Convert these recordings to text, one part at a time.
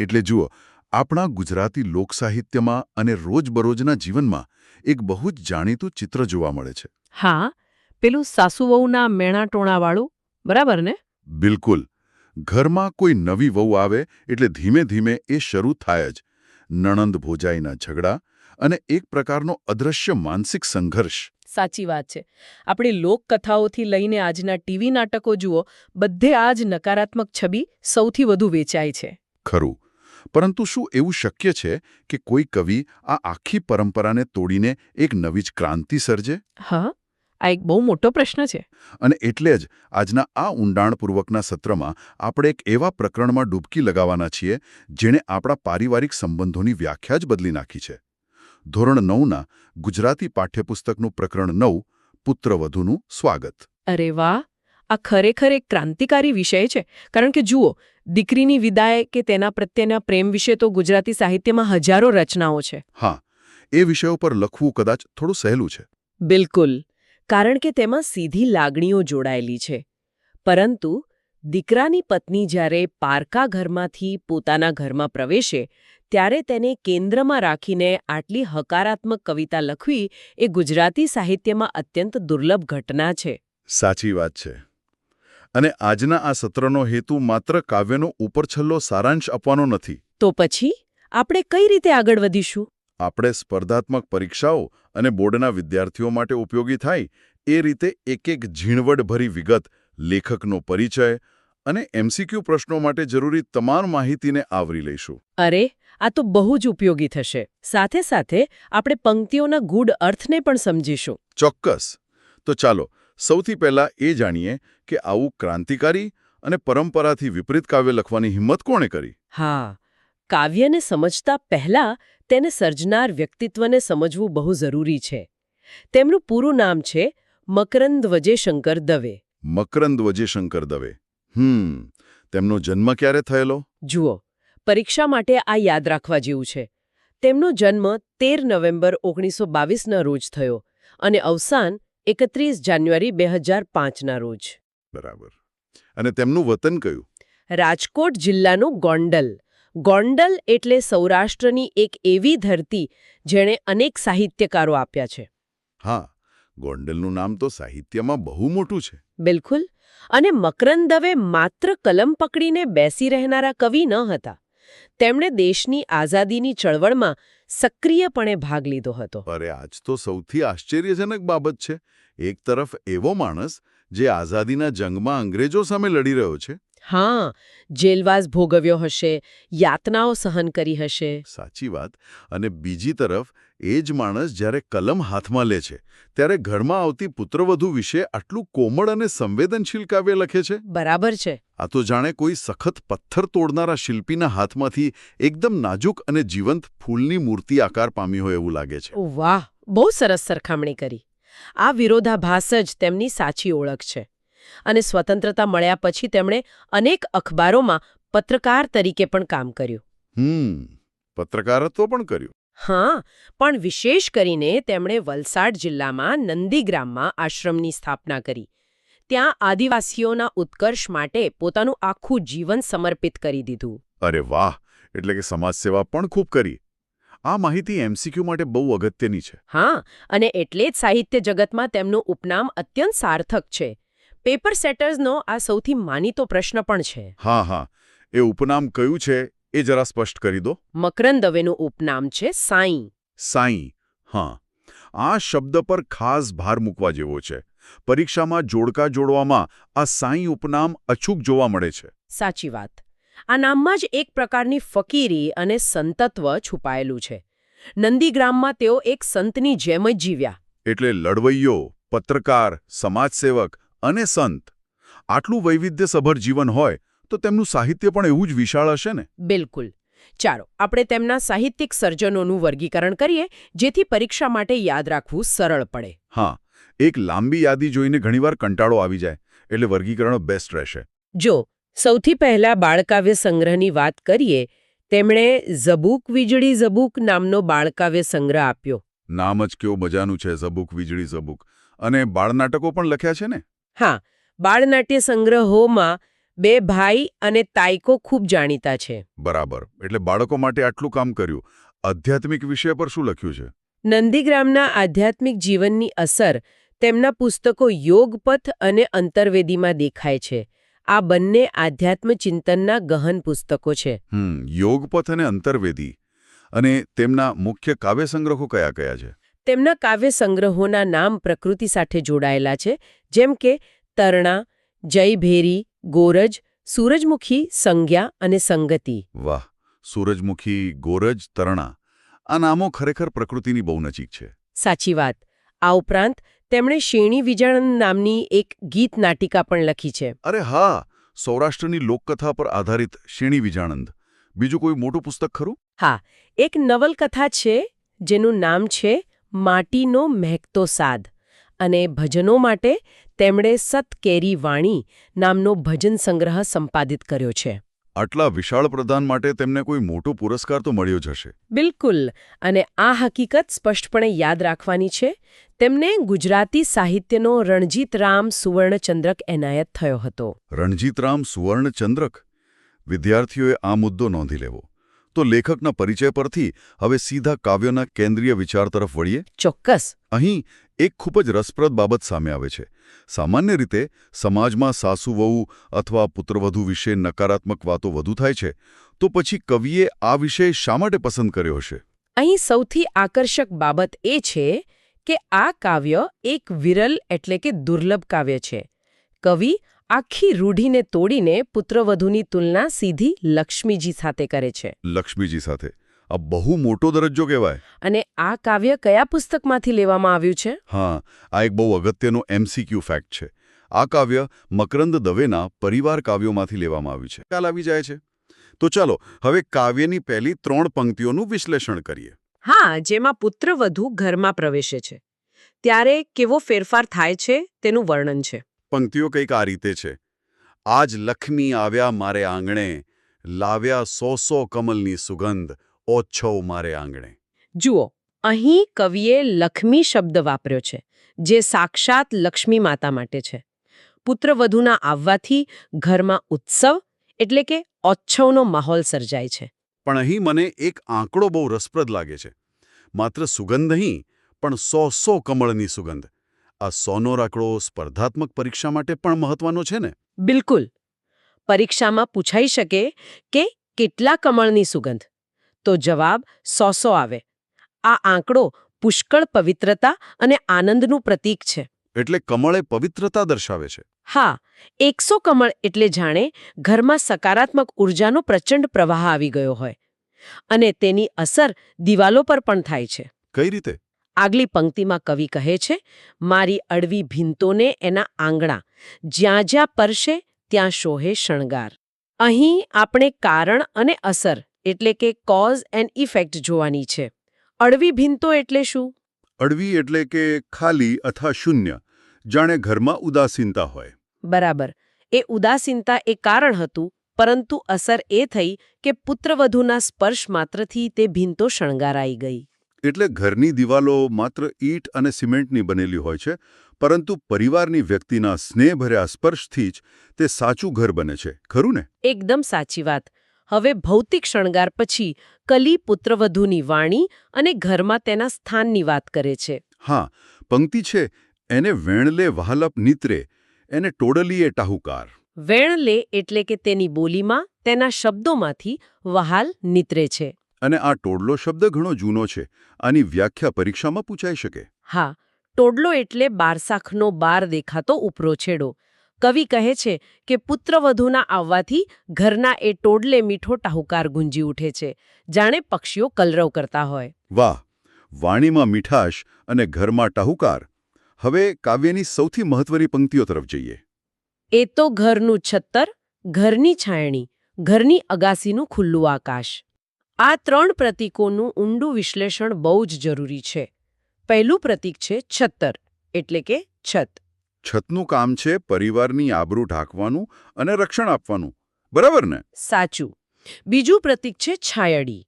એટલે જુઓ, આપણા ગુજરાતી લોકસાહિત્યમાં અને રોજબરોજના જીવનમાં એક બહુ જ જાણીતું ચિત્ર જોવા મળે છે. હા, પેલું સાસુવહુના મેણાટોણાવાળું, બરાબર ને? બિલકુલ. ઘરમાં કોઈ નવી વહુ આવે એટલે ધીમે ધીમે એ શરૂ થાય જ નણંદ ભોજાઈના ઝઘડા અને એક પ્રકારનો અદૃશ્ય માનસિક સંઘર્ષ. સાચી વાત છે. આપણી લોકકથાઓથી લઈને આજના ટીવી નાટકો જુઓ, બધે આ જ નકારાત્મક છબી સૌથી વધુ વેચાય છે. ખરું. પરંતુ શું એવું શક્ય છે કે કોઈ કવિ આ આખી પરંપરાને તોડીને એક નવી જ ક્રાંતિ સર્જે? હા, આ એક બહુ મોટો પ્રશ્ન છે. અને એટલે જ આજના આ ઊંડાણપૂર્વકના સત્રમાં આપણે એક એવા પ્રકરણમાં ડૂબકી લગાવવાના છીએ જેણે આપણા પારિવારિક સંબંધોની વ્યાખ્યા જ બદલી નાખી છે. ધોરણ 9ના ગુજરાતી પાઠ્યપુસ્તકનું પ્રકરણ 9 પુત્રવધૂનું સ્વાગત. અરે વાહ! આ ખરેખર એક ક્રાંતિકારી વિષય છે. કારણ કે જુઓ, દીકરીની વિદાય કે તેના પ્રત્યેના પ્રેમ વિશે તો ગુજરાતી સાહિત્યમાં હજારો રચનાઓ છે. હા, એ વિષયો પર લખવું કદાચ થોડું સહેલું છે. બિલકુલ, કારણ કે તેમાં સીધી લાગણીઓ જોડાયેલી છે. પરંતુ દીકરાની પત્ની જ્યારે પારકા ઘરમાંથી પોતાના ઘરમાં પ્રવેશે, ત્યારે તેને કેન્દ્રમાં રાખીને આટલી હકારાત્મક કવિતા લખવી એ ગુજરાતી સાહિત્યમાં અત્યંત દુર્લભ ઘટના છે. સાચી વાત છે. અને આજના આ સત્રનો હેતુ માત્ર કાવ્યનો ઉપરછલ્લો સારાંશ આપવાનો નથી. તો પછી આપણે કઈ રીતે આગળ વધીશું? આપણે સ્પર્ધાત્મક પરીક્ષાઓ અને બોર્ડના વિદ્યાર્થીઓ માટે ઉપયોગી થાય એ રીતે એક એક ઝીણવટભરી વિગત, લેખકનો પરિચય અને એમસીક્યુ પ્રશ્નો માટે જરૂરી તમામ માહિતીને આવરી લઈશું. અરે, આ તો બહુ જ ઉપયોગી થશે. સાથે સાથે આપણે પંક્તિઓના ગૂઢ અર્થને પણ સમજીશું. ચોક્કસ. તો ચાલો સૌથી પહેલા એ જાણીએ કે આવું ક્રાંતિકારી અને પરંપરાથી વિપરીત કાવ્ય લખવાની હિંમત કોણે કરી? હા, કાવ્યને સમજતા પહેલા તેને સર્જનાર વ્યક્તિત્વને સમજવું બહુ જરૂરી છે. તેમનું પૂરું નામ છે મકરંદ વજેશંકર દવે. મકરંદ વજેશંકર દવે. તેમનો જન્મ ક્યારે થયેલો? જુઓ, પરીક્ષા માટે આ યાદ રાખવા જેવું છે. તેમનો જન્મ 13 નવેમ્બર 1922ના રોજ થયો અને અવસાન 31 જાન્યુઆરી 2005ના રોજ. બરાબર. અને તેમનું વતન કયું? રાજકોટ જિલ્લાનું ગોંડલ. ગોંડલ એટલે સૌરાષ્ટ્રની એક એવી ધરતી જેણે અનેક સાહિત્યકારો આપ્યા છે. હા, ગોંડલનું નામ તો સાહિત્યમાં બહુ મોટું છે. બિલકુલ. અને મકરંદ દવે માત્ર કલમ પકડીને બેસી રહેનારા કવિ ન હતા. તેમણે દેશની આઝાદીની ચળવળમાં સક્રિયપણે ભાગ લીધો હતો. અરે, આજ તો સૌથી આશ્ચર્યજનક બાબત છે. એક તરફ એવો માણસ જે આઝાદીના જંગમાં અંગ્રેજો સામે લડી રહ્યો છે. હા, જેલવાસ ભોગવ્યો હશે, યાતનાઓ સહન કરી હશે. સાચી વાત. અને બીજી તરફ એ જ માણસ જ્યારે કલમ હાથમાં લે છે ત્યારે ઘરમાં આવતી પુત્રવધુ વિશે આટલું કોમળ અને સંવેદનશીલ કાવ્ય લખે છે. બરાબર છે. આ તો જાણે કોઈ સખત પથ્થર તોડનારા શિલ્પીના હાથમાંથી એકદમ નાજુક અને જીવંત ફૂલની મૂર્તિ આકાર પામી હોય એવું લાગે છે. વાહ, બહુ સરસ સરખામણી કરી. આ વિરોધાભાસ જ તેમની સાચી ઓળખ છે. અને સ્વતંત્રતા મળ્યા પછી તેમણે અનેક અખબારોમાં પત્રકાર તરીકે પણ કામ કર્યું. પત્રકારત્વ પણ કર્યું. હા, પણ વિશેષ કરીને તેમણે વલસાડ જિલ્લામાં નંદીગ્રામમાં આશ્રમની સ્થાપના કરી. ત્યાં આદિવાસીઓના ઉત્કર્ષ માટે પોતાનું આખું જીવન સમર્પિત કરી દીધું. અરે વાહ! એટલે કે સમાજસેવા પણ ખૂબ કરી. આ માહિતી એમસીક્યુ માટે બહુ અગત્યની છે. હા, અને એટલે જ સાહિત્ય જગતમાં તેમનું ઉપનામ અત્યંત સાર્થક છે. પેપર સેટર્સનો આ સૌથી માનીતો પ્રશ્ન પણ છે. હા, એ ઉપનામ કયું છે એ જરા સ્પષ્ટ કરી દો. મકરંદ દવેનું ઉપનામ છે સાંઈ. સાંઈ. હા, આ શબ્દ પર ખાસ ભાર મૂકવા જેવો છે. પરીક્ષામાં જોડકા જોડવામાં આ સાંઈ ઉપનામ અચૂક જોવા મળે છે. સાચી વાત. આ નામમાં જ એક પ્રકારની ફકીરી અને સંતત્વ છુપાયેલું છે. નંદીગ્રામમાં તેઓ એક સંતની જેમ જ જીવ્યા. એટલે લડવૈયો, પત્રકાર, સમાજસેવક અને સંત, આટલું વૈવિધ્યસભર જીવન હોય તો તેમનું સાહિત્ય પણ એવું જ વિશાળ હશે ને? બિલકુલ. ચાલો આપણે તેમના સાહિત્યિક સર્જનોનું વર્ગીકરણ કરીએ, જેથી પરીક્ષા માટે યાદ રાખવું સરળ પડે. હા, એક લાંબી યાદી જોઈને ઘણીવાર કંટાળો આવી જાય, એટલે વર્ગીકરણ બેસ્ટ રહેશે. જો સૌથી પહેલા બાળકાવ્ય સંગ્રહની વાત કરીએ, તેમણે ઝબૂક વીજળી ઝબૂક નામનો બાળકાવ્ય સંગ્રહ આપ્યો. નામ જ કેવું મજાનું છે, ઝબૂક વીજળી ઝબૂક. અને બાળનાટકો પણ લખ્યા છે ને? હા, બાળનાટ્ય સંગ્રહોમાં બે ભાઈ અને તાઈકો ખૂબ જાણીતા છે. બરાબર. એટલે બાળકો માટે આટલું કામ કર્યું. આધ્યાત્મિક વિષય પર શું લખ્યું છે? નંદીગ્રામના આધ્યાત્મિક જીવનની અસર તેમના પુસ્તકો યોગપથ અને અંતર્વેદીમાં દેખાય છે. આ બંને આધ્યાત્મ ચિંતનના ગહન પુસ્તકો છે. યોગપથ અને અંતર્વેદી. અને તેમના મુખ્ય કાવ્ય સંગ્રહો કયા કયા છે? તેમના કાવ્ય સંગ્રહોના નામ પ્રકૃતિ સાથે જોડાયેલા છે, જેમ કે તરણા, જયભેરી, ગોરજ, સૂરજમુખી, સંજ્ઞા અને સંગતિ. વાહ! સૂરજમુખી, ગોરજ, તરણા. આ નામો ખરેખર પ્રકૃતિની બહુ નજીક છે. સાચી વાત. આ ઉપરાંત તેમણે શેણી વિજાણન નામની એક ગીત નાટિકા પણ લખી છે. અરે હા! સૌરાષ્ટ્રની લોકકથા પર આધારિત શેણી વિજાણંદ. બીજું કોઈ મોટું પુસ્તક ખરું? હા, એક નવલકથા છે જેનું નામ છે માટીનો મહેકતો સાદ, અને ભજનો માટે તેમણે સત કેરી વાણી નામનો ભજન સંગ્રહ સંપાદિત કર્યો છે. આટલા વિશાળ પ્રદાન માટે તેમને કોઈ મોટો પુરસ્કાર તો મળ્યો જ હશે. બિલકુલ. અને આ હકીકત સ્પષ્ટપણે યાદ રાખવાની છે. તેમને ગુજરાતી સાહિત્યનો રણજીતરામ સુવર્ણચંદ્રક એનાયત થયો હતો. રણજીતરામ સુવર્ણચંદ્રક. વિદ્યાર્થીઓએ આ મુદ્દો નોંધી લેવો. તો લેખકના પરિચય પરથી હવે સીધા કાવ્યોના કેન્દ્રીય વિચાર તરફ વળીએ. ચોક્કસ. અહીં એક ખૂબ જ રસપ્રદ બાબત સામે આવે છે. સામાન્ય રીતે સમાજમાં સાસુ-વહુ અથવા પુત્રવધુ વિશે નકારાત્મક વાતો વધુ થાય છે, તો પછી કવિએ આ વિષય શા માટે પસંદ કર્યો હશે? અહીં સૌથી આકર્ષક બાબત એ છે કે આ કાવ્ય એક વિરલ એટલે કે દુર્લભ કાવ્ય છે. કવિ આખી રૂઢિને તોડીને પુત્રવધુની તુલના સીધી લક્ષ્મીજી સાથે કરે છે. લક્ષ્મીજી સાથે? આ બહુ મોટો દરજ્જો કહેવાય. અને આ કાવ્ય કયા પુસ્તકમાંથી લેવામાં આવ્યું છે? હા, આ એક બહુ અગત્યનો MCQ ફેક્ટ છે. આ કાવ્ય મકરંદ દવેના પરિવાર કાવ્યોમાંથી લેવામાં આવ્યું છે. ખ્યાલ આવી જાય છે. તો ચાલો હવે કાવ્યની પહેલી 3 પંક્તિઓનું વિશ્લેષણ કરીએ. હા, જેમાં પુત્રવધુ ઘરમાં પ્રવેશે છે ત્યારે કેવો ફેરફાર થાય છે તેનું વર્ણન છે. પંક્તિઓ કંઈક આ રીતે છે. આજ લક્ષ્મી આવ્યા મારે આંગણે, લાવ્યા 100 કમલની સુગંધ, ઓચ્છવ મારે આંગણે. જુઓ, અહીં કવિએ લક્ષ્મી શબ્દ વાપર્યો છે, જે સાક્ષાત લક્ષ્મી માતા માટે છે. પુત્રવધુના આવવાથી ઘરમાં ઉત્સવ એટલે કે ઓચ્છવનો માહોલ સર્જાય છે. પણ અહીં મને એક આંકડો બહુ રસપ્રદ લાગે છે. માત્ર સુગંધ નહીં, પણ 100 કમળની સુગંધ. આ 100નો આંકડો સ્પર્ધાત્મક પરીક્ષા માટે પણ મહત્વનો છે ને? બિલકુલ. પરીક્ષામાં પૂછાઈ શકે કે કેટલા કમળની સુગંધ? તો જવાબ 100 આવે. આ આંકડો પુષ્કળ પવિત્રતા અને આનંદનું પ્રતીક છે. એટલે કમળ એ પવિત્રતા દર્શાવે છે. હા, 100 કમળ એટલે જાણે ઘરમાં સકારાત્મક ઉર્જાનો પ્રચંડ પ્રવાહ આવી ગયો હોય. અને તેની અસર દિવાલો પર પણ થાય છે. કઈ રીતે? આગલી પંક્તિમાં કવિ કહે છે, મારી અળવી ભીંતોને એના આંગણા, જ્યાં જ્યાં પરશે ત્યાં શોહે શણગાર. અહીં આપણે કારણ અને અસર એટલે કે કોઝ એન્ડ ઇફેક્ટ જોવાની છે. અળવી ભીંતો એટલે શું? અળવી એટલે કે ખાલી અથવા શૂન્ય, જાણે ઘરમાં ઉદાસીનતા હોય. બરાબર. એ ઉદાસીનતા એ કારણ હતું, પરંતુ અસર એ થઈ કે પુત્રવધુના સ્પર્શ માત્રથી તે ભીંતો શણગારાઈ ગઈ. એટલે ઘરની દિવાલો માત્ર ઈંટ અને સિમેન્ટની બનેલી હોય છે, પરંતુ પરિવારની વ્યક્તિના સ્નેહભર્યા સ્પર્શથી જ તે સાચું ઘર બને છે. ખરું ને? એકદમ સાચી વાત. હવે ભૌતિક શણગાર પછી કલી પુત્રવધુની વાણી અને ઘરમાં તેના સ્થાનની વાત કરે છે. હા, પંક્તિ છે, એને વેણલે વહાલપ નીતરે, એને ટોડલીએ ટાહુકાર. વેણલે એટલે કે તેની બોલીમાં, તેના શબ્દોમાંથી વહાલ નીતરે છે. અને આ ટોડલો શબ્દ ઘણો જૂનો છે. આની વ્યાખ્યા પરીક્ષામાં પૂછાઈ શકે. હા, ટોડલો એટલે બારસાખનો બાર દેખાતો ઉપરો છેડો. કવિ કહે છે કે પુત્રવધુના આવવાથી ઘરના એ ટોડલે મીઠો ટાહુકાર ગુંજી ઉઠે છે, જાણે પક્ષીઓ કલરવ કરતા હોય. વાહ! વાણીમાં મીઠાશ અને ઘરમાં ટાહુકાર. હવે કાવ્યની સૌથી મહત્વની પંક્તિઓ તરફ જઈએ. એ તો ઘરનું છત્તર, ઘરની છાયણી, ઘરની અગાસીનું ખુલ્લું આકાશ. આ 3 પ્રતીકોનું ઊંડું વિશ્લેષણ બહુ જ જરૂરી છે. પહેલું પ્રતીક છે છત્તર, એટલે કે છત. છતનું કામ છે પરિવારની આબરૂ ઢાંકવાનું અને રક્ષણ આપવાનું. બરાબર ને? સાચું. બીજું પ્રતીક છે છાયડી.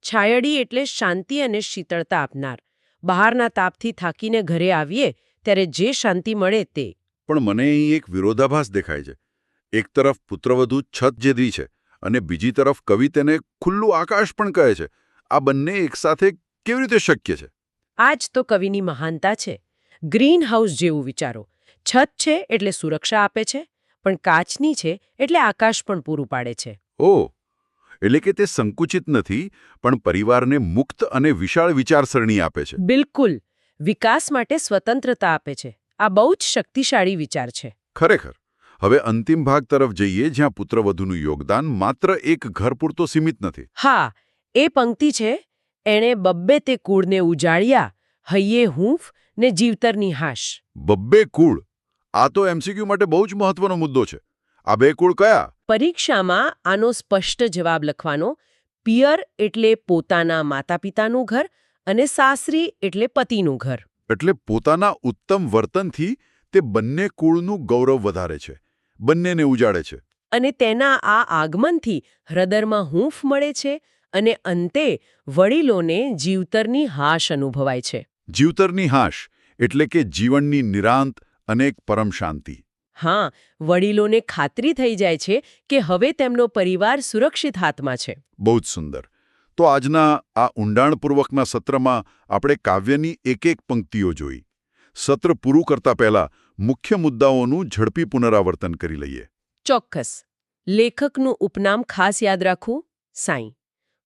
છાયડી એટલે શાંતિ અને શીતળતા આપનાર. બહારના તાપથી થાકીને ઘરે આવીએ ત્યારે જે શાંતિ મળે તે. પણ મને અહીં એક વિરોધાભાસ દેખાય છે. એક તરફ પુત્રવધુ છત જેવી છે અને બીજી તરફ કવિ તેને ખુલ્લું આકાશ પણ કહે છે. આ બંને એકસાથે કેવી રીતે શક્ય છે? આ જ તો કવિની મહાનતા છે. ગ્રીન હાઉસ જેવું વિચારો. છત છે એટલે સુરક્ષા આપે છે, પણ કાચની છે એટલે આકાશ પણ પૂરું પાડે છે. ઓહ, એટલે કે તે સંકુચિત નથી, પણ પરિવારને મુક્ત અને વિશાળ વિચારસરણી આપે છે. બિલકુલ. વિકાસ માટે સ્વતંત્રતા આપે છે. આ બહુ જ શક્તિશાળી વિચાર છે. ખરેખર. હવે અંતિમ ભાગ તરફ જઈએ, જ્યાં પુત્રવધુનું યોગદાન માત્ર એક ઘર પૂરતો સીમિત નથી. હા, એ પંક્તિ છે, એણે બબ્બે તે કુળને ઉજાડ્યા, હૈયે હૂંફ ને જીવતરની હાશ. બબ્બે કુળ. આ તો એમસીક્યુ માટે બહુ જ મહત્વનો મુદ્દો છે. આ બે કુળ કયા? પરીક્ષામાં આનો સ્પષ્ટ જવાબ લખવાનો. પિયર એટલે પોતાના માતા પિતાનું ઘર અને સાસરી એટલે પતિનું ઘર. એટલે પોતાના ઉત્તમ વર્તનથી તે બંને કુળનું ગૌરવ વધારે છે, બંનેને ઉજાડે છે. અને તેના આ આગમનથી હૃદયમાં હૂંફ મળે છે અને અંતે વડીલોને જીવતરની હાશ અનુભવાય છે. જીવતરની હાશ એટલે કે જીવનની નિરાંત અને એક પરમ શાંતિ. હા, વડીલોને ખાતરી થઈ જાય છે કે હવે તેમનો પરિવાર સુરક્ષિત હાથમાં છે. બહુ જ સુંદર. તો આજના આ ઊંડાણપૂર્વકના સત્રમાં આપણે કાવ્યની એક એક પંક્તિઓ જોઈ. સત્ર પૂરું કરતા પહેલા મુખ્ય મુદ્દાઓનું ઝડપી પુનરાવર્તન કરી લઈએ. ચોક્કસ. લેખકનું ઉપનામ ખાસ યાદ રાખવું. સાંઈ.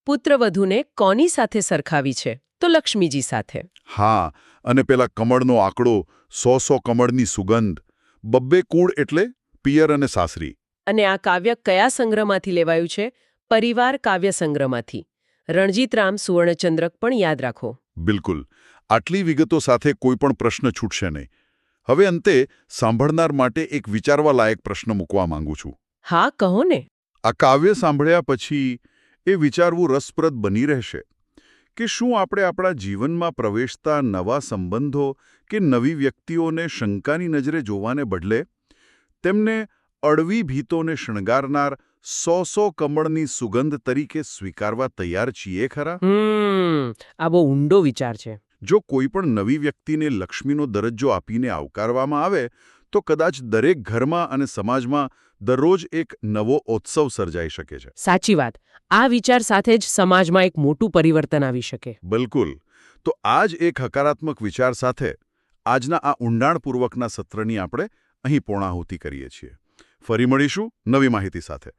પુત્રવધુને કોની સાથે સરખાવી છે? તો લક્ષ્મીજી સાથે. હા, અને પેલા કમળનો આંકડો, 100 કમળની સુગંધ. બબ્બે કુળ એટલે પિયર અને સાસરી. અને આ કાવ્ય કયા સંગ્રહમાંથી લેવાયું છે? પરિવાર કાવ્ય સંગ્રહમાંથી. રણજીતરામ સુવર્ણચંદ્રક પણ યાદ રાખો. બિલકુલ. આટલી વિગતો સાથે કોઈ પણ પ્રશ્ન છૂટશે નહીં. હવે અંતે સાંભળનાર માટે એક વિચારવા લાયક પ્રશ્ન મૂકવા માંગુ છું. હા, કહો ને. આ કાવ્ય સાંભળ્યા પછી એ વિચારવું રસપ્રદ બની રહેશે કે શું આપણે આપણા જીવનમાં પ્રવેશતા નવા સંબંધો કે નવી વ્યક્તિઓને શંકાની નજરે જોવાને બદલે તેમને અળવી ભીતોને શણગારનાર 100 કમળની સુગંધ તરીકે સ્વીકારવા તૈયાર છીએ ખરા? આ બહુ ઊંડો વિચાર છે. જો કોઈ પણ નવી વ્યક્તિને લક્ષ્મીનો દરજ્જો આપીને આવકારવામાં આવે તો કદાચ દરેક ઘરમાં અને સમાજમાં દરરોજ એક નવો ઉત્સવ સર્જાઈ શકે છે. સાચી વાત. આ વિચાર સાથે જ સમાજમાં એક મોટું પરિવર્તન આવી શકે. બિલકુલ. તો આ જ એક હકારાત્મક વિચાર સાથે આજના આ ઊંડાણપૂર્વકના સત્રની આપણે અહીં પૂર્ણાહુતિ કરીએ છીએ. ફરી મળીશું નવી માહિતી સાથે.